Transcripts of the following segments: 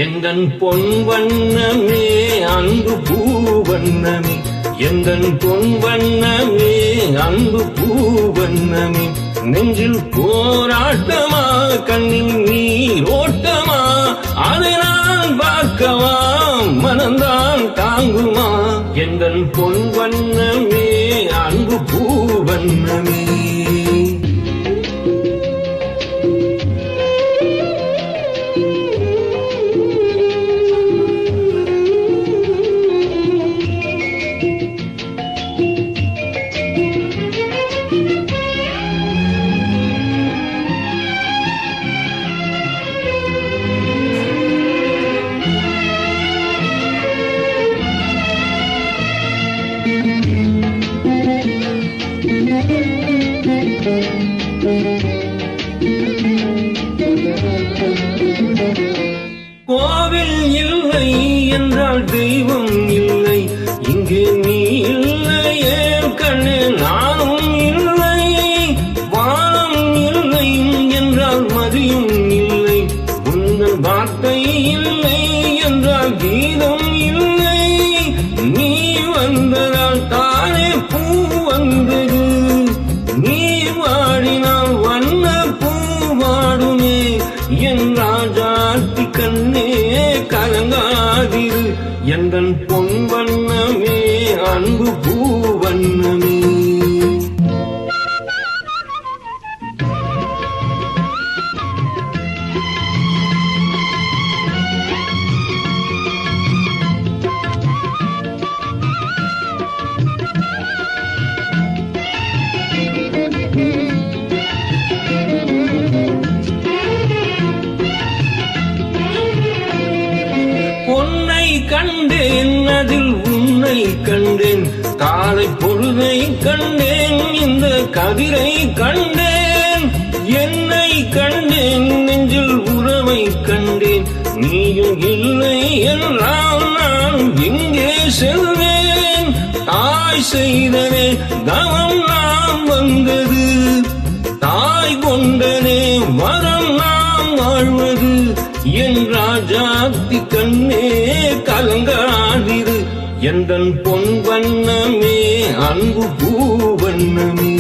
எந்தன் பொன் வண்ணமே அன்பு பூவண்ணமே, எந்தன் பொன் வண்ணமே அன்பு பூவண்ணமே, நெஞ்சில் போராட்டமா கண்ணில் நீரோட்டமா, அதை நான் பார்க்கவா மனந்தான் தாங்குமா, எந்தன் பொன் வண்ணமே அன்பு பூவண்ணமே. கோவில் இல்லை என்றால் தெய்வம் இல்லை, இங்கே நீ இல்லையே கண்ணே நானும் இல்லை, வானம் இல்லை என்றால் மதியும் இல்லை, உந்தன் வார்த்தை இல்லை என்றால் கீதம் இல்லை, நீ வந்ததால் தானே பூ வந்தது, நீ வாடினால் வண்ண பூ வாடுமே, என் ராஜாத்தி கண்ணே கலங்காதிரு, எந்தன் பொன் வண்ணமே அன்பு பூவண்ணமே. பொன்னை கண்டேன் அதில் உன்னை கண்டேன், காலை பொழுதை கண்டேன் இந்த கதிரை கண்டேன், என்னை கண்டேன் நெஞ்சில் உறவை கண்டேன், நீயும் இல்லை என்றால் நான் எங்கே செல்வேன், தாய் செய்தனே தவம் நாம் வந்தது, தாய் கொண்டனே வரம் நாம் வாழ்வது, என் ராஜாத்தி கண்ணே கலங்காதிரு, எந்தன் பொன் வண்ணமே அன்பு பூவண்ணமே.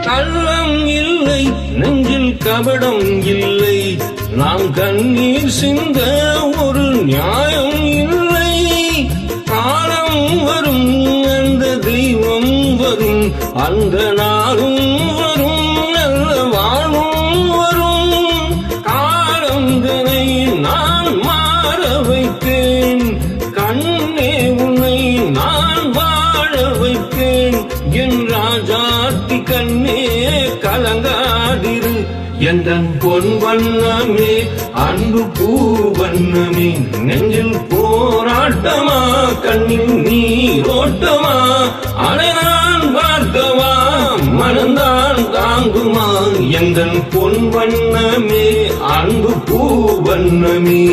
கள்ளம் இல்லை நெஞ்சில் கபடம் இல்லை, நாம் கண்ணீர் சிந்த ஒரு நியாயம் இல்லை, காலம் வரும் அந்த தெய்வம் வரும், அந்த நாளும் வரும் நல்ல வாழும் வரும், காலந்தனை நான் மாற வைப்பேன், கண்ணே உன்னை நான் வாழ வைப்பேன், என் ராஜாத்தி கண்ணே கலங்காதிரு, எந்தன் பொன் வண்ணமே அன்பு பூவண்ணமே, நெஞ்சில் போராட்டமா கண்ணில் நீரோட்டமா, அதை நான் பார்க்கவா மனந்தான் தாங்குமா, எந்தன் பொன் வண்ணமே அன்பு பூவண்ணமே.